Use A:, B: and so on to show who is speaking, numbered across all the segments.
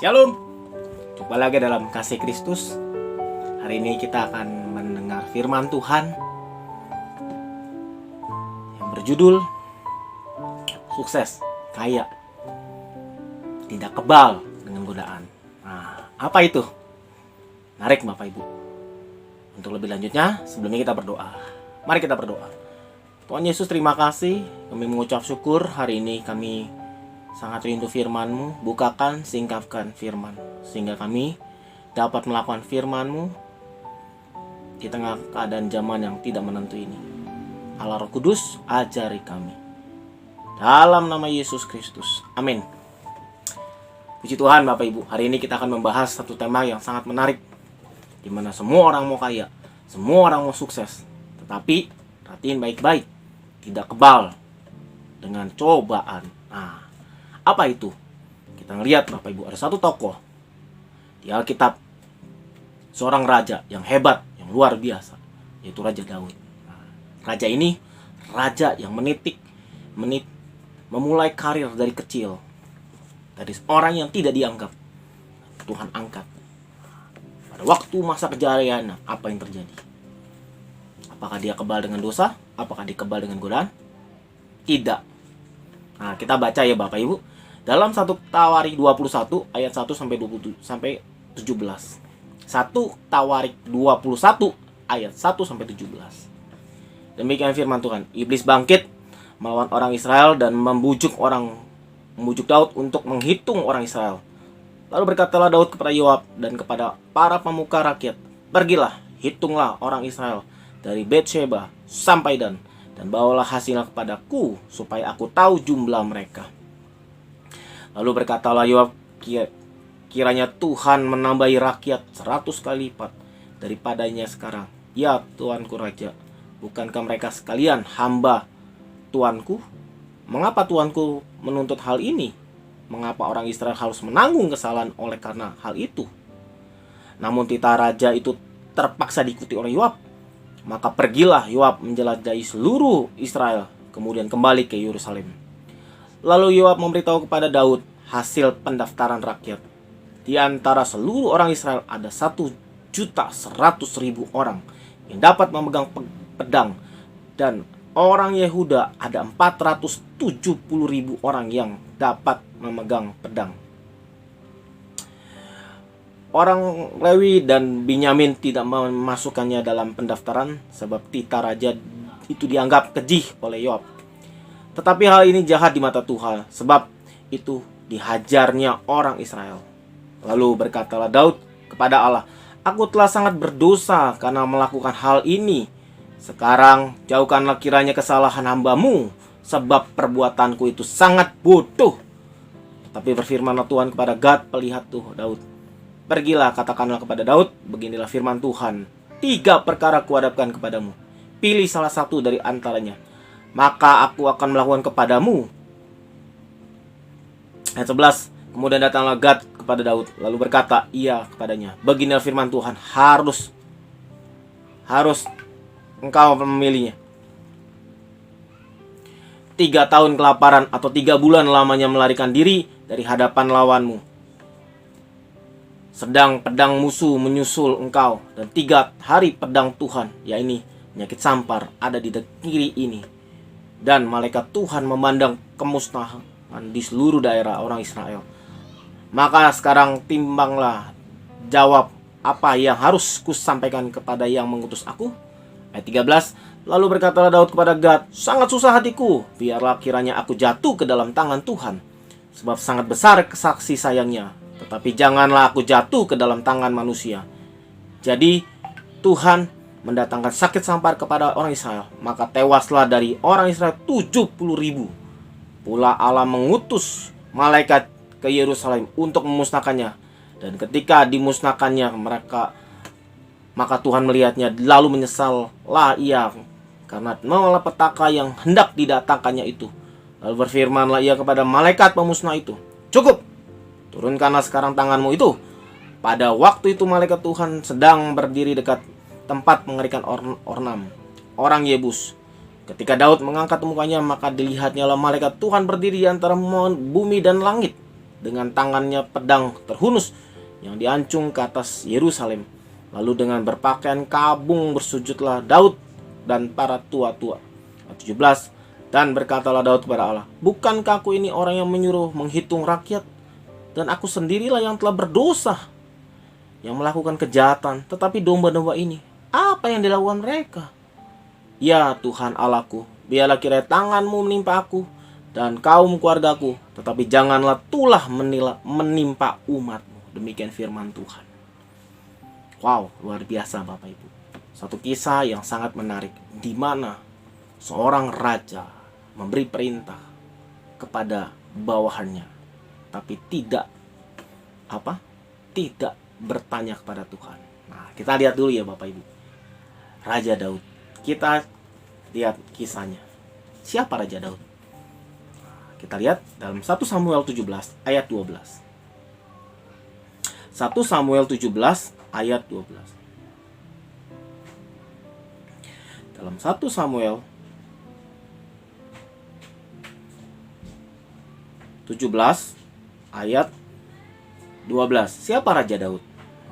A: Shalom. Jumpa lagi dalam kasih Kristus. Hari ini kita akan mendengar firman Tuhan yang berjudul Sukses, Kaya, Tidak Kebal dengan Godaan. Nah, apa itu? Menarik Bapak Ibu. Untuk lebih lanjutnya, sebelumnya kita berdoa. Mari kita berdoa. Tuhan Yesus, terima kasih. Kami mengucap syukur hari ini kami sangat rindu firman-Mu. Bukakan, singkapkan firman, sehingga kami dapat melakukan firman-Mu di tengah keadaan zaman yang tidak menentu ini. Allah Roh Kudus, ajari kami. Dalam nama Yesus Kristus. Amin. Puji Tuhan Bapak Ibu. Hari ini kita akan membahas satu tema yang sangat menarik, di mana semua orang mau kaya, semua orang mau sukses. Tetapi, perhatiin baik-baik, tidak kebal dengan cobaan. Nah, apa itu? Kita ngelihat Bapak Ibu, ada satu tokoh di Alkitab, seorang raja yang hebat, yang luar biasa, yaitu Raja Daud. Nah, raja ini raja yang memulai karir dari kecil, dari orang yang tidak dianggap, Tuhan angkat. Pada waktu masa kejayaannya, apa yang terjadi? Apakah dia kebal dengan dosa? Apakah dia kebal dengan godaan? Tidak. Nah, kita baca ya Bapak Ibu, dalam 1 Tawarik 21 ayat 1 sampai 17. 1 Tawarik 21 ayat 1 sampai 17. Demikian firman Tuhan. Iblis bangkit melawan orang Israel dan membujuk Daud untuk menghitung orang Israel. Lalu berkatalah Daud kepada Yoab dan kepada para pemuka rakyat, "Pergilah, hitunglah orang Israel dari Betsheba sampai Dan bawalah hasilnya kepadaku supaya aku tahu jumlah mereka." Lalu berkatalah Yoab, "Kiranya Tuhan menambahi rakyat 100 kali lipat daripadanya sekarang. Ya Tuanku Raja, bukankah mereka sekalian hamba Tuanku? Mengapa Tuanku menuntut hal ini? Mengapa orang Israel harus menanggung kesalahan oleh karena hal itu?" Namun titah raja itu terpaksa diikuti oleh Yoab. Maka pergilah Yoab menjelajahi seluruh Israel, kemudian kembali ke Yerusalem. Lalu Yoab memberitahu kepada Daud hasil pendaftaran rakyat. Di antara seluruh orang Israel ada 1.100.000 orang yang dapat memegang pedang, dan orang Yehuda ada 470.000 orang yang dapat memegang pedang. Orang Lewi dan Binyamin tidak memasukkannya dalam pendaftaran sebab titah raja itu dianggap keji oleh Yoab. Tetapi hal ini jahat di mata Tuhan, sebab itu dihajarnya orang Israel. Lalu berkatalah Daud kepada Allah, "Aku telah sangat berdosa karena melakukan hal ini. Sekarang jauhkanlah kiranya kesalahan hamba-Mu, sebab perbuatanku itu sangat bodoh." Tapi berfirmanlah Tuhan kepada Gad pelihat Daud, "Pergilah, katakanlah kepada Daud, beginilah firman Tuhan, 3 perkara kuhadapkan kepadamu. Pilih salah satu dari antaranya, maka aku akan melakukan kepadamu." Ayat 11. Kemudian datanglah Gad kepada Daud, lalu berkata ia kepadanya, "Beginilah firman Tuhan, harus engkau memilihnya. 3 tahun kelaparan atau 3 bulan lamanya melarikan diri dari hadapan lawanmu. Sedang pedang musuh menyusul engkau, dan 3 hari pedang Tuhan, yakni penyakit sampar, ada di negeri ini. Dan malaikat Tuhan memandang kemusnahan di seluruh daerah orang Israel. Maka sekarang timbanglah, jawab apa yang harus kusampaikan kepada yang mengutus aku." Ayat 13. Lalu berkatalah Daud kepada Gad, "Sangat susah hatiku, biarlah kiranya aku jatuh ke dalam tangan Tuhan, sebab sangat besar kesaksi sayangnya. Tetapi janganlah aku jatuh ke dalam tangan manusia." Jadi Tuhan mendatangkan sakit sampar kepada orang Israel, maka tewaslah dari orang Israel 70.000. Pula Allah mengutus malaikat ke Yerusalem untuk memusnahkannya. Dan ketika dimusnahkannya maka Tuhan melihatnya, lalu menyesallah ia karena malapetaka yang hendak didatangkannya itu. Lalu berfirmanlah ia kepada malaikat pemusnah itu, "Cukup, turunkanlah sekarang tanganmu itu." Pada waktu itu malaikat Tuhan sedang berdiri dekat tempat mengerikan Ornam, orang Yebus. Ketika Daud mengangkat mukanya, maka dilihatnya malaikat Tuhan berdiri di antara bumi dan langit. dengan tangannya pedang terhunus yang diancung ke atas Yerusalem. Lalu dengan berpakaian kabung bersujudlah Daud dan para tua-tua. Ayat 17. Dan berkatalah Daud kepada Allah, bukankah aku ini orang yang menyuruh menghitung rakyat? Dan aku sendirilah yang telah berdosa, yang melakukan kejahatan. Tetapi domba-domba ini, apa yang dilakukan mereka? Ya Tuhan Allahku, biarlah kiranya tanganmu menimpa aku dan kaum keluargaku, tetapi janganlah tulah menimpa umatmu. Demikian firman Tuhan. Wow, luar biasa Bapak Ibu. Satu kisah yang sangat menarik, di mana seorang raja memberi perintah kepada bawahannya, tapi tidak bertanya kepada Tuhan. Nah, kita lihat dulu ya Bapak Ibu. Raja Daud. Kita lihat kisahnya. Siapa Raja Daud? Kita lihat dalam 1 Samuel 17 ayat 12. 1 Samuel 17 ayat 12. Dalam 1 Samuel 17 ayat 12. Siapa Raja Daud?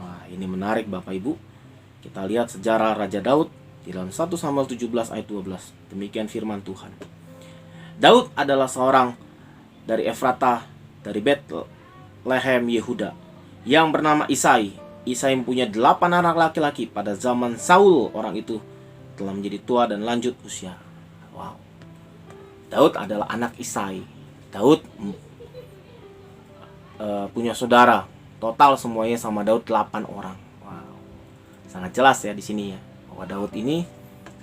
A: Wah, ini menarik Bapak Ibu. Kita lihat sejarah Raja Daud di dalam 1 Samuel 17 ayat 12. Demikian firman Tuhan. Daud adalah seorang dari Efratah, dari Betlehem Yehuda, yang bernama Isai. Isai mempunyai 8 anak laki-laki. Pada zaman Saul, orang itu telah menjadi tua dan lanjut usia. Wow. Daud adalah anak Isai. Daud punya saudara. Total semuanya sama Daud 8 orang. Wow. Sangat jelas ya di sini ya, bahwa Daud ini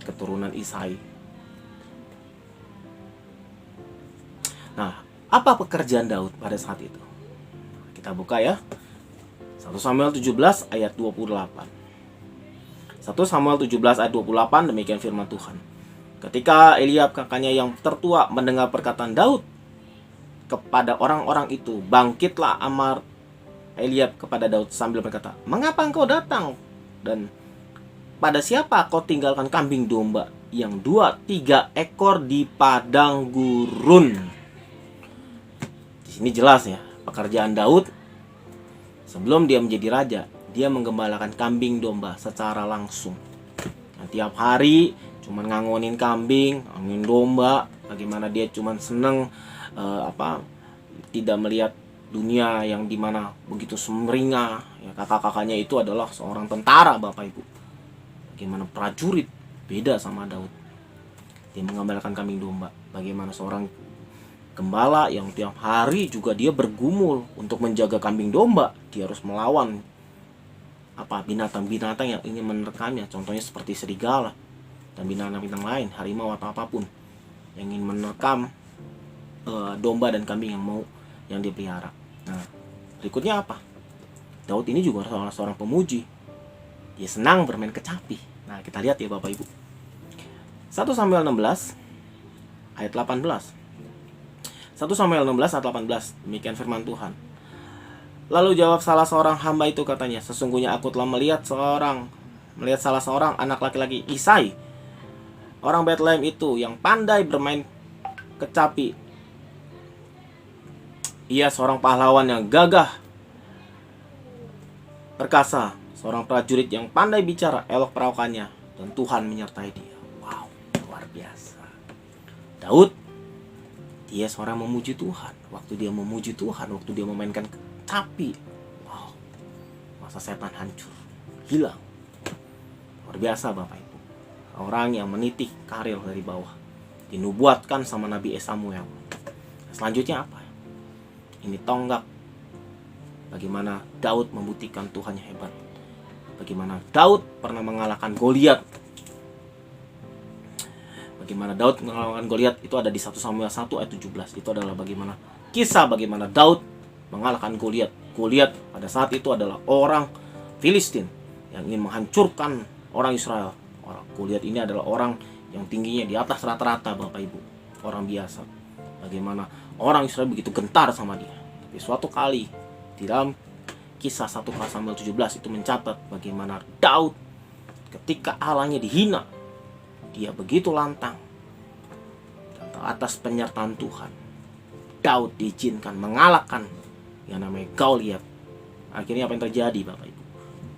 A: keturunan Isai. Nah, apa pekerjaan Daud pada saat itu? Kita buka ya. 1 Samuel 17 ayat 28. 1 Samuel 17 ayat 28, demikian firman Tuhan. Ketika Eliab kakaknya yang tertua mendengar perkataan Daud kepada orang-orang itu, bangkitlah amar Eliab kepada Daud sambil berkata, mengapa engkau datang? Dan pada siapa kau tinggalkan kambing domba yang 2-3 ekor di padang gurun? Ini jelas ya, pekerjaan Daud sebelum dia menjadi raja, dia menggembalakan kambing domba secara langsung. Nah, tiap hari cuman ngangonin kambing, ngangonin domba, bagaimana dia cuman seneng tidak melihat dunia yang dimana begitu semeringah. Ya, kakak-kakaknya itu adalah seorang tentara Bapak Ibu. Bagaimana prajurit, beda sama Daud. Dia menggembalakan kambing domba. Bagaimana seorang gembala yang tiap hari juga dia bergumul untuk menjaga kambing domba. Dia harus melawan binatang-binatang yang ingin menerkamnya. Contohnya seperti serigala dan binatang-binatang lain, harimau atau apapun yang ingin menerkam domba dan kambing yang dipelihara. Nah, berikutnya apa? Daud ini juga seorang pemuji. Dia senang bermain kecapi. Nah, kita lihat ya Bapak Ibu. 1 Samuel 16 ayat 18. 1 Samuel 16 ayat 18. Demikian firman Tuhan. Lalu jawab salah seorang hamba itu, katanya, sesungguhnya aku telah melihat salah seorang anak laki-laki Isai, orang Betlehem itu, yang pandai bermain kecapi. Ia seorang pahlawan yang gagah perkasa, seorang prajurit yang pandai bicara, elok perawakannya, dan Tuhan menyertai dia. Wow, luar biasa. Daud, dia seorang memuji Tuhan. Waktu dia memuji Tuhan, waktu dia memainkan kecapi, wow, masa setan hancur, hilang. Luar biasa Bapak Ibu. Orang yang menitik karir dari bawah, dinubuatkan sama Nabi Samuel. Selanjutnya apa? Ini tonggak. Bagaimana Daud membuktikan Tuhan yang hebat. Bagaimana Daud pernah mengalahkan Goliat. Bagaimana Daud mengalahkan Goliat itu ada di 1 Samuel 1 ayat 17. Itu adalah bagaimana kisah bagaimana Daud mengalahkan Goliat. Goliat pada saat itu adalah orang Filistin yang ingin menghancurkan orang Israel. Goliat ini adalah orang yang tingginya di atas rata-rata Bapak Ibu, orang biasa. Bagaimana orang Israel begitu gentar sama dia. Tapi suatu kali di dalam kisah 1 Samuel 17 itu mencatat bagaimana Daud ketika Allahnya dihina, dia begitu lantang. Dan atas penyertaan Tuhan, Daud diizinkan mengalahkan yang namanya Goliat. Akhirnya apa yang terjadi Bapak Ibu?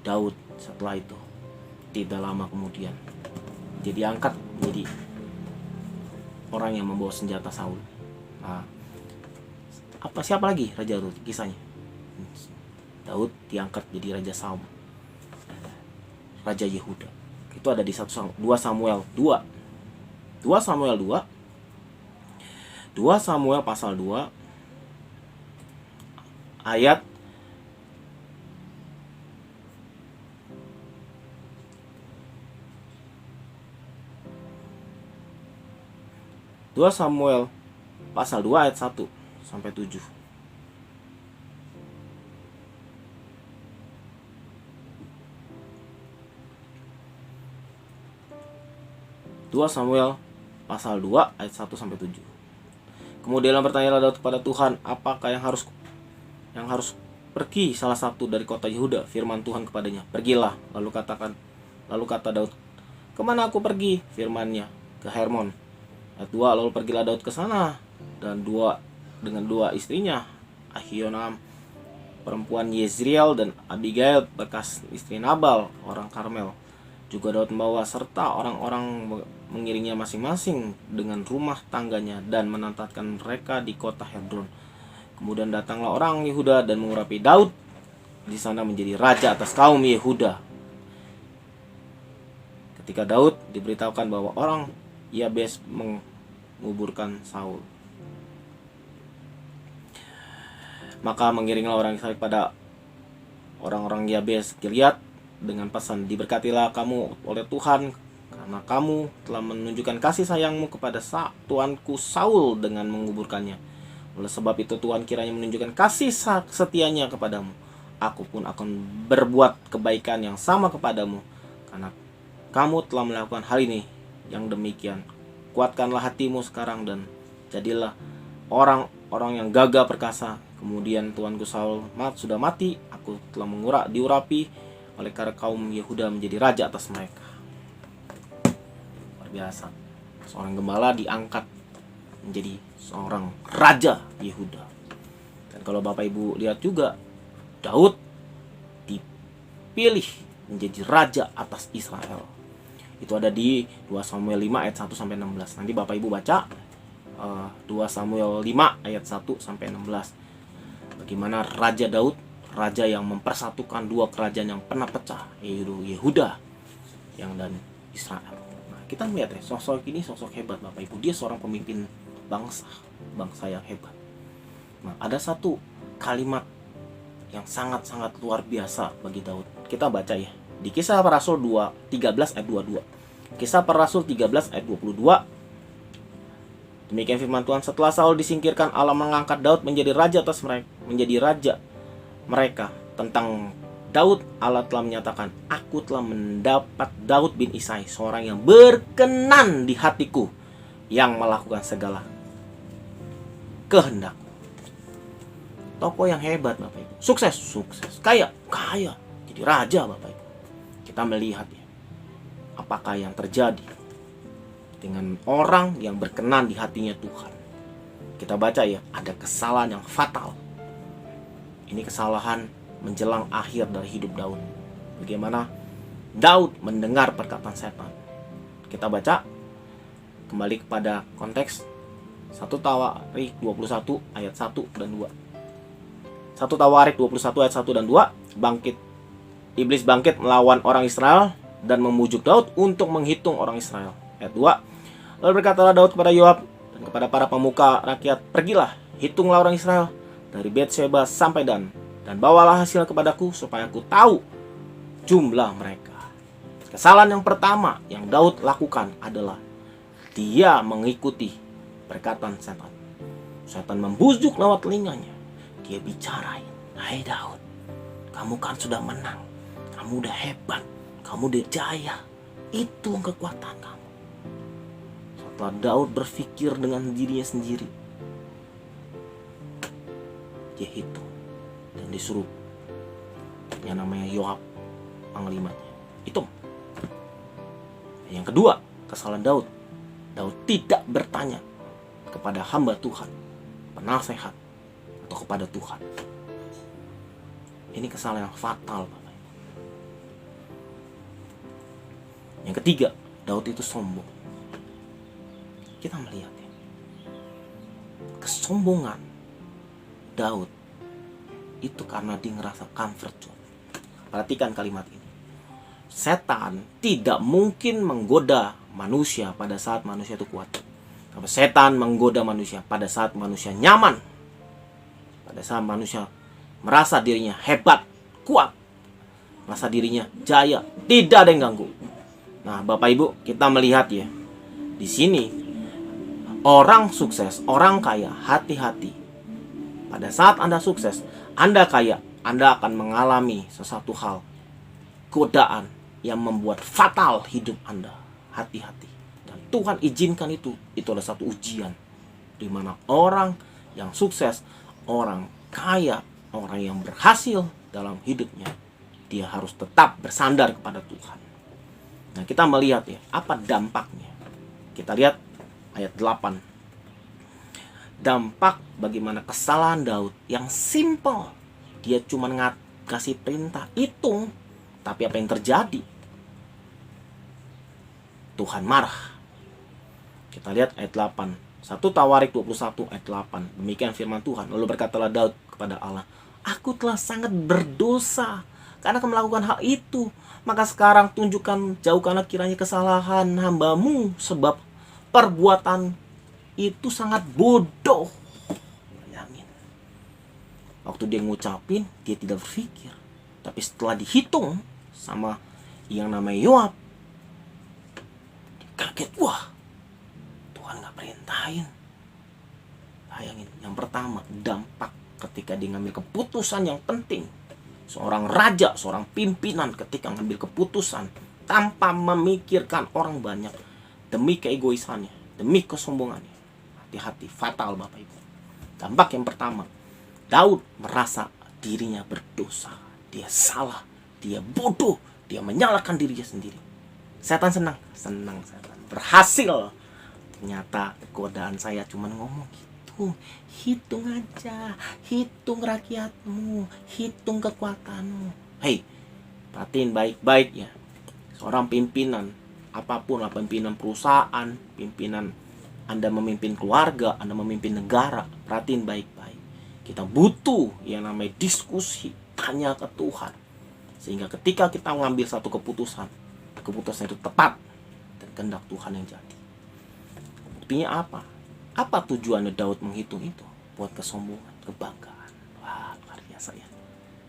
A: Daud setelah itu tidak lama kemudian jadi angkat menjadi orang yang membawa senjata Saul. Nah, siapa lagi raja Daud kisahnya? Daud diangkat jadi raja Saul, raja Yehuda. Itu ada di 2 Samuel 2. 2 Samuel 2. 2 Samuel pasal 2 ayat 2 Samuel pasal 2 ayat 1 sampai 7. Dua Samuel pasal 2 ayat 1 sampai 7. Kemudian bertanyalah Daud kepada Tuhan, apakah yang harus pergi salah satu dari kota Yehuda? Firman Tuhan kepadanya, pergilah. Lalu kata Daud, kemana aku pergi? Firman-Nya, ke Hermon. Ayat 2, lalu pergilah Daud ke sana dan dengan dua istrinya, Ahinoam perempuan Yezriel dan Abigail bekas istri Nabal orang Karmel. Juga Daud membawa serta orang-orang mengiringnya masing-masing dengan rumah tangganya dan menempatkan mereka di kota Hebron. Kemudian datanglah orang Yehuda dan mengurapi Daud di sana menjadi raja atas kaum Yehuda. Ketika Daud diberitahukan bahwa orang Yabes menguburkan Saul, maka mengiringlah orang Israel pada orang-orang Yabes Gilead dengan pesan, diberkatilah kamu oleh Tuhan karena kamu telah menunjukkan kasih sayangmu kepada tuanku Saul dengan menguburkannya. Oleh sebab itu Tuhan kiranya menunjukkan kasih setianya kepadamu. Aku pun akan berbuat kebaikan yang sama kepadamu karena kamu telah melakukan hal ini yang demikian. Kuatkanlah hatimu sekarang dan jadilah orang-orang yang gagah perkasa. Kemudian tuanku Saul sudah mati, aku telah diurapi oleh karena kaum Yehuda menjadi raja atas mereka. Luar biasa. Seorang gembala diangkat menjadi seorang raja Yehuda. Dan kalau Bapak Ibu lihat juga, Daud dipilih menjadi raja atas Israel. Itu ada di 2 Samuel 5 ayat 1 sampai 16. Nanti Bapak Ibu baca 2 Samuel 5 ayat 1 sampai 16. Bagaimana Raja Daud, raja yang mempersatukan dua kerajaan yang pernah pecah, yaitu Yehuda dan Israel. Nah, kita melihat ya, sosok ini sosok hebat Bapak Ibu. Dia seorang pemimpin bangsa yang hebat. Nah, ada satu kalimat yang sangat-sangat luar biasa bagi Daud. Kita baca ya. Di Kisah Para Rasul 13 ayat 22. Kisah Para Rasul 13 ayat 22. Demikian firman Tuhan, setelah Saul disingkirkan, Allah mengangkat Daud menjadi raja atas mereka. Tentang Daud, Allah telah menyatakan, aku telah mendapat Daud bin Isai, seorang yang berkenan di hatiku, yang melakukan segala kehendak. Tokoh yang hebat Bapak Ibu. Sukses. Kaya. Jadi raja Bapak Ibu. Kita melihat ya, apakah yang terjadi dengan orang yang berkenan di hatinya Tuhan. Kita baca ya, ada kesalahan yang fatal. Ini kesalahan menjelang akhir dari hidup Daud. Bagaimana Daud mendengar perkataan setan. Kita baca kembali kepada konteks 1 Tawarik 21 ayat 1 dan 2. 1 Tawarik 21 ayat 1 dan 2. Iblis bangkit melawan orang Israel dan memujuk Daud untuk menghitung orang Israel. Ayat 2. Lalu berkatalah Daud kepada Yoab dan kepada para pemuka rakyat, pergilah, hitunglah orang Israel dari Betsheba sampai Dan bawalah hasil kepadaku supaya aku tahu jumlah mereka. Kesalahan yang pertama yang Daud lakukan adalah dia mengikuti perkataan setan. Setan membujuk lewat telinganya. Dia bicarain, hai Daud, kamu kan sudah menang, kamu udah hebat, kamu udah jaya, itu kekuatan kamu. Setelah Daud berpikir dengan dirinya sendiri, dia hitung dan disuruh yang namanya Yoab panglimanya hitung. Yang kedua, kesalahan Daud tidak bertanya kepada hamba Tuhan, penasehat, atau kepada Tuhan. Ini kesalahan yang fatal, Bapak. Yang ketiga, Daud itu sombong. Kita melihat ya, kesombongan Daud itu karena dia ngerasa comfort zone. Perhatikan kalimat ini. Setan tidak mungkin menggoda manusia pada saat manusia itu kuat. Tapi setan menggoda manusia pada saat manusia nyaman. Pada saat manusia merasa dirinya hebat, kuat, merasa dirinya jaya, tidak ada yang ganggu. Nah, Bapak Ibu, kita melihat ya, di sini orang sukses, orang kaya, hati-hati. Pada saat Anda sukses, Anda kaya, Anda akan mengalami sesuatu hal, godaan yang membuat fatal hidup Anda. Hati-hati. Dan Tuhan izinkan itu adalah satu ujian, di mana orang yang sukses, orang kaya, orang yang berhasil dalam hidupnya, dia harus tetap bersandar kepada Tuhan. Nah, kita melihat ya, apa dampaknya. Kita lihat ayat 8. Dampak bagaimana kesalahan Daud yang simple. Dia cuma ngasih perintah hitung, tapi apa yang terjadi? Tuhan marah. Kita lihat ayat 8. 1 Tawarik 21 ayat 8. Demikian firman Tuhan. Lalu berkatalah Daud kepada Allah, aku telah sangat berdosa karena kamu melakukan hal itu. Maka sekarang tunjukkan, jauhkanlah kiranya kesalahan hambamu, sebab perbuatan itu sangat bodoh. Bayangin. Waktu dia ngucapin, dia tidak berpikir. Tapi setelah dihitung sama yang namanya Yoab, dia kaget. Wah, Tuhan gak perintahin. Bayangin. Yang pertama, dampak ketika dia ngambil keputusan yang penting. Seorang raja, seorang pimpinan ketika ngambil keputusan tanpa memikirkan orang banyak, demi keegoisannya, demi kesombongannya. Hati-hati, fatal Bapak Ibu. Dampak yang pertama, Daud merasa dirinya berdosa. Dia salah, dia bodoh, dia menyalahkan dirinya sendiri. Setan senang setan. Berhasil. Ternyata godaan saya cuma ngomong gitu. Hitung aja, hitung rakyatmu, hitung kekuatanmu. Hei, perhatiin baik-baik ya. Seorang pimpinan, apapun lah, pimpinan perusahaan, pimpinan Anda memimpin keluarga, Anda memimpin negara, perhatiin baik-baik. Kita butuh yang namanya diskusi, tanya ke Tuhan. Sehingga ketika kita mengambil satu keputusan itu tepat dan kehendak Tuhan yang jadi. Buktinya apa? Apa tujuannya Daud menghitung itu? Buat kesombongan, kebanggaan. Wah, luar biasa ya.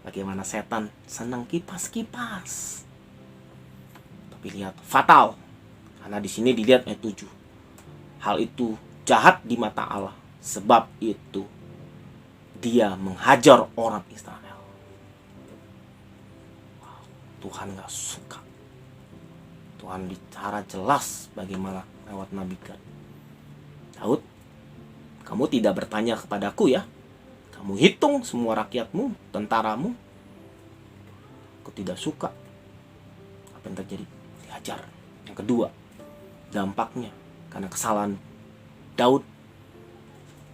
A: Bagaimana setan senang kipas-kipas. Tapi lihat, fatal. Karena di sini dilihat ayat 7. Hal itu jahat di mata Allah. Sebab itu dia menghajar orang Israel. Wow, Tuhan gak suka. Tuhan bicara jelas bagaimana lewat Nabi Gad. Daud, kamu tidak bertanya kepadaku ya. Kamu hitung semua rakyatmu, tentaramu. Aku tidak suka. Apa yang terjadi? Dihajar. Yang kedua, dampaknya karena kesalahan Daud,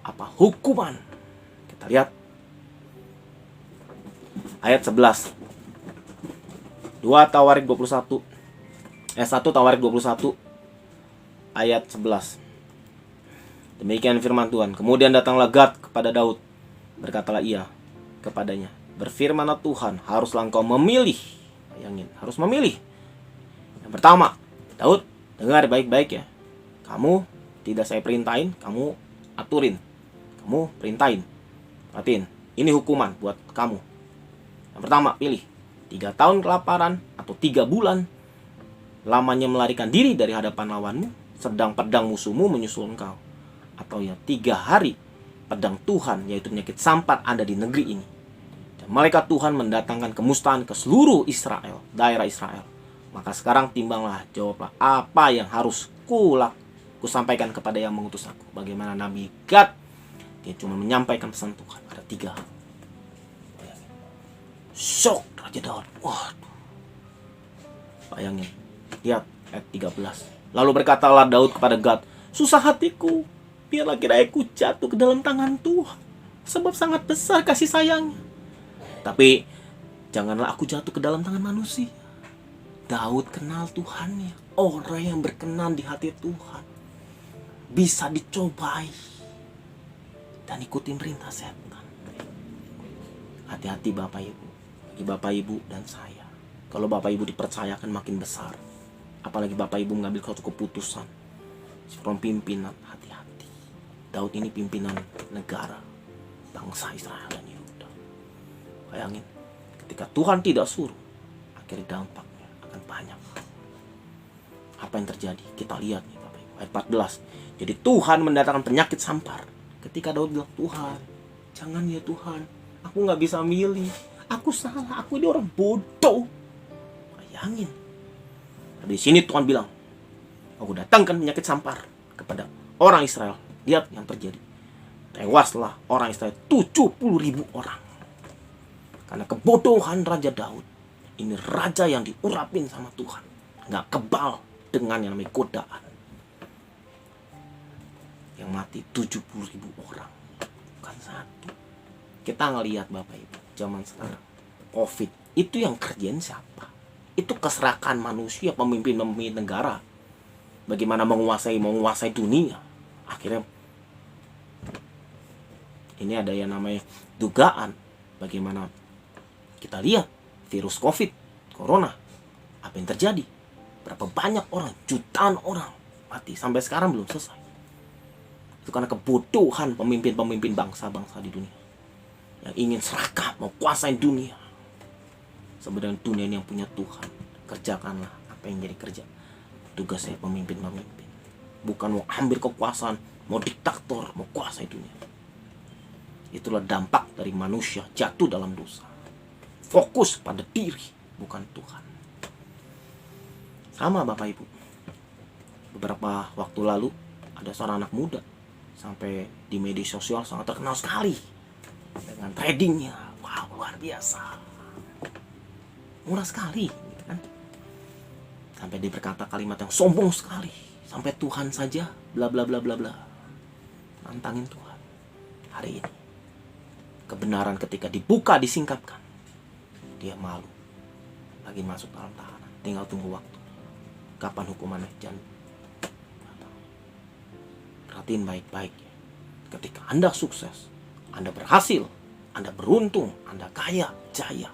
A: apa hukuman? Kita lihat ayat 11. 1 Tawarik 21 ayat 11. Demikian firman Tuhan. Kemudian datanglah Gad kepada Daud. Berkatalah ia kepadanya, berfirmanlah Tuhan, haruslah engkau memilih. Bayangin, harus memilih. Yang pertama, Daud, dengar baik-baik ya. Kamu tidak saya perintahin, kamu aturin. Kamu perintahin. Perhatiin, ini hukuman buat kamu. Yang pertama, pilih 3 tahun kelaparan atau 3 bulan lamanya melarikan diri dari hadapan lawanmu, sedang pedang musuhmu menyusul engkau. Atau ya 3 hari pedang Tuhan, yaitu penyakit sampat, ada di negeri ini. Dan malaikat Tuhan mendatangkan kemusnahan ke seluruh Israel, daerah Israel. Maka sekarang timbanglah, jawablah, apa yang harus kusampaikan kepada yang mengutus aku. Bagaimana Nabi Gad, dia cuma menyampaikan pesan Tuhan. Ada 3 hal. Shock Raja Daud. Waduh. Bayangin. Lihat ayat 13. Lalu berkatalah Daud kepada Gad, susah hatiku, biarlah kiranya jatuh ke dalam tangan Tuhan, sebab sangat besar kasih sayangnya. Tapi Janganlah aku jatuh ke dalam tangan manusia. Daud kenal Tuhannya. Orang yang berkenan di hati Tuhan bisa dicobai dan ikutin perintah setan. Hati-hati Bapak Ibu. Bagi Bapak Ibu dan saya, kalau Bapak Ibu dipercayakan makin besar, apalagi Bapak Ibu mengambil suatu keputusan seorang pimpinan, hati-hati. Daud ini pimpinan negara, bangsa Israel dan Yehuda. Bayangin, ketika Tuhan tidak suruh, akhirnya dampaknya akan banyak. Apa yang terjadi? Kita lihat nih Bapak Ibu, ayat 14. Jadi Tuhan mendatangkan penyakit sampar. Ketika Daud bilang, Tuhan, jangan ya Tuhan, aku gak bisa milih, aku salah, aku ini orang bodoh. Bayangin. Tapi di sini Tuhan bilang, aku datangkan penyakit sampar kepada orang Israel. Lihat yang terjadi. Tewaslah orang Israel 70.000 orang. Karena kebodohan Raja Daud. Ini raja yang diurapin sama Tuhan. Gak kebal dengan yang namanya godaan. Yang mati 70.000 orang. Bukan satu. Kita ngelihat Bapak Ibu, zaman sekarang COVID itu yang kerjain siapa? Itu keserakan manusia, pemimpin-pemimpin negara. Bagaimana menguasai dunia. Akhirnya ini ada yang namanya dugaan. Bagaimana kita lihat virus COVID, corona, apa yang terjadi? Berapa banyak orang, jutaan orang mati sampai sekarang belum selesai. Itu karena kebodohan pemimpin-pemimpin bangsa-bangsa di dunia yang ingin serakah, mau kuasain dunia. Sebenarnya dunia ini yang punya Tuhan. Kerjakanlah apa yang jadi kerja tugasnya pemimpin-pemimpin. Bukan mau ambil kekuasaan, mau diktator, mau kuasai dunia. Itulah dampak dari manusia jatuh dalam dosa. Fokus pada diri, bukan Tuhan. Sama Bapak Ibu. Beberapa waktu lalu ada seorang anak muda sampai di media sosial sangat terkenal sekali dengan tradingnya. Wow, luar biasa, murah sekali gitu kan. Sampai dia berkata kalimat yang sombong sekali, sampai Tuhan saja bla bla bla bla bla, nantangin Tuhan. Hari ini kebenaran ketika dibuka, disingkapkan, dia malu, lagi masuk dalam tahanan, tinggal tunggu waktu kapan hukumannya. Jangan perhatiin baik-baik ya. Ketika Anda sukses, Anda berhasil, Anda beruntung, Anda kaya, jaya,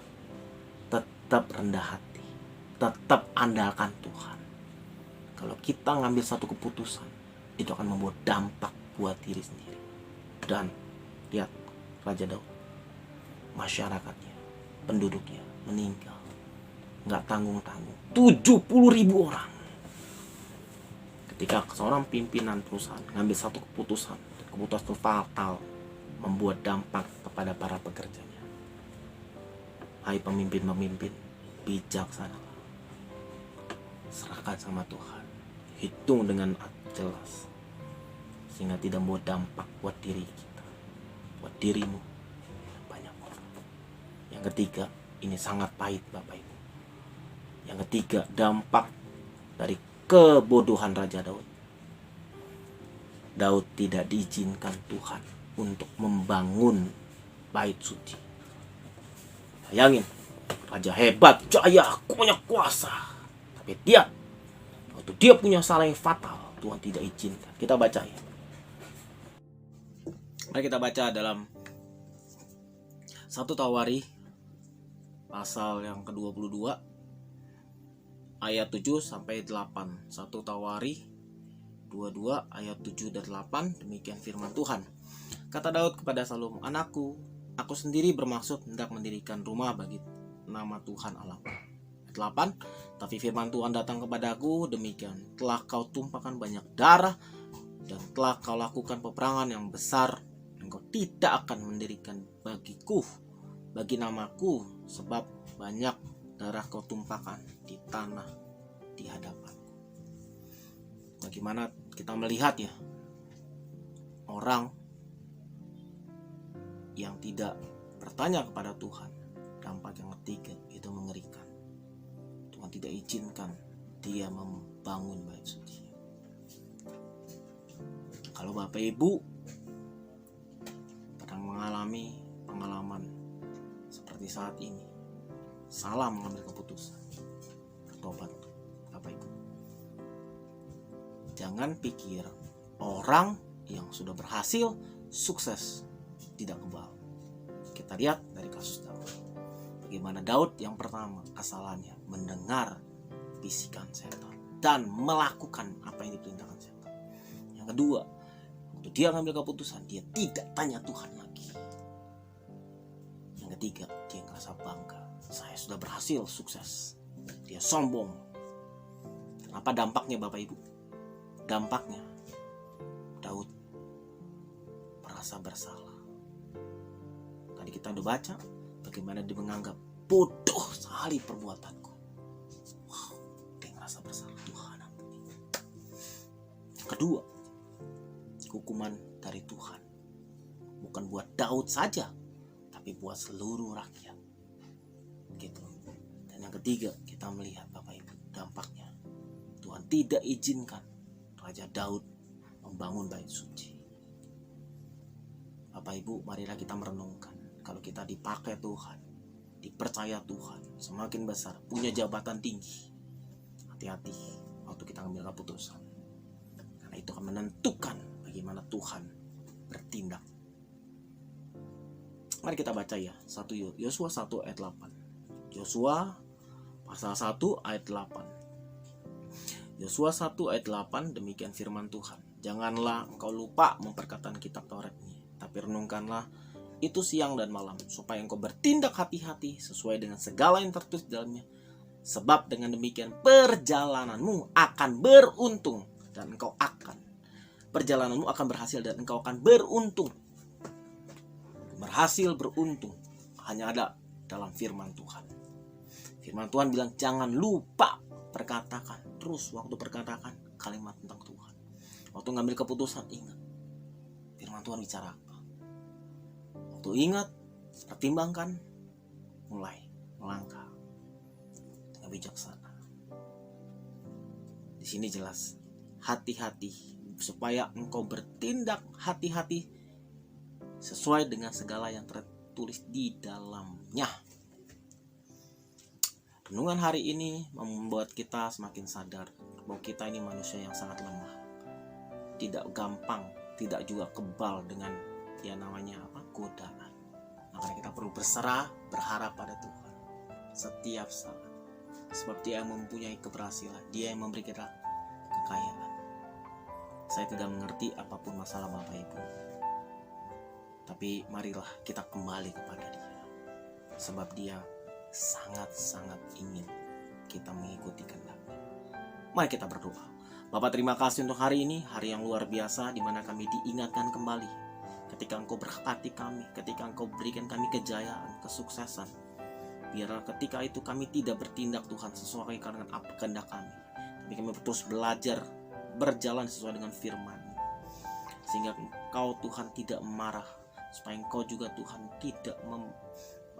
A: tetap rendah hati, tetap andalkan Tuhan. Kalau kita ngambil satu keputusan, itu akan membuat dampak buat diri sendiri. Dan lihat Raja Daud, masyarakatnya, penduduknya meninggal, nggak tanggung-tanggung, 70.000 orang. Ketika seorang pimpinan perusahaan ngambil satu keputusan itu fatal, membuat dampak kepada para pekerjanya. Hai pemimpin-pemimpin, bijaksanalah, serahkan sama Tuhan, hitung dengan jelas, sehingga tidak membuat dampak buat diri kita, buat dirimu, dan banyak orang. Yang ketiga, ini sangat pahit Bapak Ibu. Yang ketiga, dampak dari kebodohan Raja Daud. Daud tidak diizinkan Tuhan untuk membangun bait suci. Bayangin, raja hebat, jaya, punya kuasa, tapi waktu dia punya salah yang fatal, Tuhan tidak izinkan. Kita baca ya. Mari kita baca dalam 1 Tawari pasal yang ke-22 ayat 7 sampai 8. 1 Tawari 22 ayat 7 dan 8. Demikian firman Tuhan. Kata Daud kepada Salomo, anakku, aku sendiri bermaksud hendak mendirikan rumah bagi nama Tuhan Allahku. Ayat 8. Tapi firman Tuhan datang kepadaku, demikian, telah kau tumpahkan banyak darah dan telah kau lakukan peperangan yang besar, dan kau tidak akan mendirikan bagi namaku, sebab banyak darah kau tumpahkan di tanah di hadapanku. Bagaimana kita melihat ya, orang yang tidak bertanya kepada Tuhan, dampak yang ketiga itu mengerikan. Tuhan tidak izinkan dia membangun bait suci. Kalau Bapak Ibu pernah mengalami pengalaman seperti saat ini, salah mengambil keputusan. Tobat, Bapak Ibu. Jangan pikir orang yang sudah berhasil, sukses, tidak kebal. Kita lihat dari kasus Daud. Bagaimana Daud yang pertama kesalahannya mendengar bisikan setan dan melakukan apa yang diperintahkan setan. Yang kedua, waktu dia ngambil keputusan, dia tidak tanya Tuhan lagi. Yang ketiga, dia ngerasa bangga. Saya sudah berhasil, sukses. Dia sombong. Apa dampaknya Bapak Ibu? Dampaknya Daud merasa bersalah. Tadi kita udah baca bagaimana dia menganggap bodoh sekali perbuatanku. Wow, dia merasa bersalah. Tuhan ampuni. Kedua, hukuman dari Tuhan bukan buat Daud saja, tapi buat seluruh rakyat. Gitu. Dan yang ketiga, kita melihat Bapak Ibu dampaknya. Tuhan tidak izinkan Raja Daud membangun bait suci. Bapak Ibu, marilah kita merenungkan. Kalau kita dipakai Tuhan, dipercaya Tuhan, semakin besar, punya jabatan tinggi, hati-hati waktu kita ambil keputusan. Karena itu akan menentukan bagaimana Tuhan bertindak. Mari kita baca ya, Yosua 1 ayat 8. Yosua pasal 1 ayat 8. Yosua 1 ayat 8, demikian firman Tuhan. Janganlah engkau lupa memperkatakan kitab Taurat ini, tapi renungkanlah itu siang dan malam, supaya engkau bertindak hati-hati sesuai dengan segala yang tertulis di dalamnya. Sebab dengan demikian perjalananmu akan beruntung dan engkau akan berhasil dan engkau akan beruntung. Berhasil, beruntung hanya ada dalam firman Tuhan. Firman Tuhan bilang jangan lupa perkatakan. Terus waktu perkatakan kalimat tentang Tuhan. Waktu ngambil keputusan ingat firman Tuhan bicara apa. Waktu ingat, pertimbangkan, mulai melangkah dengan bijaksana. Di sini jelas, hati-hati supaya engkau bertindak hati-hati sesuai dengan segala yang tertulis di dalamnya. Renungan hari ini membuat kita semakin sadar bahwa kita ini manusia yang sangat lemah, tidak gampang, tidak juga kebal dengan godaan. Makanya kita perlu berserah, berharap pada Tuhan setiap saat. Sebab Dia yang mempunyai keberhasilan, Dia yang memberi kita kekayaan. Saya tidak mengerti apapun masalah Bapak Ibu, tapi marilah kita kembali kepada Dia, sebab Dia sangat-sangat ingin kita mengikuti kehendak-Nya. Mari kita berdoa. Bapak, terima kasih untuk hari ini, hari yang luar biasa di mana kami diingatkan kembali. Ketika Engkau berkati kami, ketika Engkau berikan kami kejayaan, kesuksesan, biarlah ketika itu kami tidak bertindak Tuhan sesuai dengan apa kehendak kami, tapi kami terus belajar berjalan sesuai dengan firman-Mu, sehingga Engkau Tuhan tidak marah, supaya Engkau juga Tuhan tidak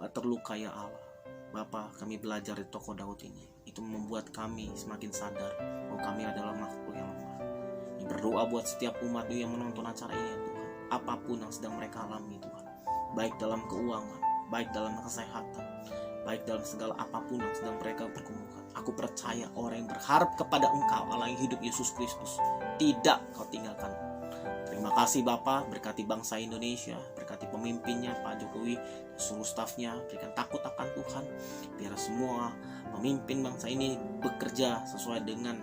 A: terluka ya Allah. Bapa, kami belajar di tokoh Daud ini, itu membuat kami semakin sadar bahwa kami adalah makhluk yang lemah. Kami berdoa buat setiap umat yang menonton acara ini ya Tuhan, apapun yang sedang mereka alami Tuhan, baik dalam keuangan, baik dalam kesehatan, baik dalam segala apapun yang sedang mereka pergumulkan. Aku percaya orang yang berharap kepada Engkau, Allah yang hidup, Yesus Kristus, tidak Kau tinggalkan. Terima kasih Bapa, berkati bangsa Indonesia, berkati pemimpinnya Pak Jokowi, seluruh stafnya, berikan takut akan Tuhan. Biar semua pemimpin bangsa ini bekerja sesuai dengan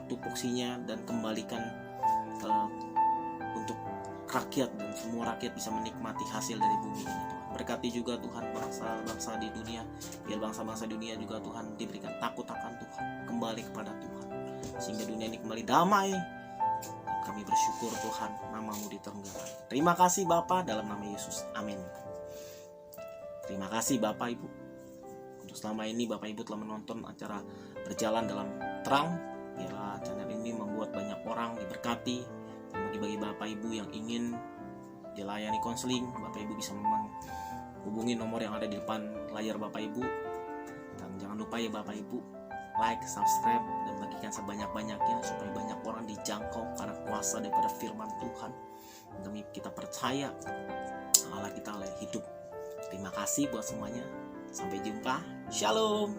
A: tupoksinya dan kembalikan untuk rakyat, dan semua rakyat bisa menikmati hasil dari bumi ini Tuhan. Berkati juga Tuhan bangsa-bangsa di dunia, biar bangsa-bangsa dunia juga Tuhan diberikan takut akan Tuhan, kembali kepada Tuhan, sehingga dunia ini kembali damai. Kami bersyukur Tuhan, nama-Mu diterenggarai. Terima kasih Bapa, dalam nama Yesus, amin. Terima kasih Bapak Ibu, untuk selama ini Bapak Ibu telah menonton acara Berjalan Dalam Terang. Biarlah channel ini membuat banyak orang diberkati. Dan bagi Bapak Ibu yang ingin dilayani konseling, Bapak Ibu bisa menghubungi nomor yang ada di depan layar Bapak Ibu. Dan jangan lupa ya Bapak Ibu, like, subscribe, dan bagikan sebanyak-banyaknya supaya banyak orang dijangkau karena kuasa daripada firman Tuhan. Demi kita percaya Allah kita hidup. Terima kasih buat semuanya. Sampai jumpa. Shalom.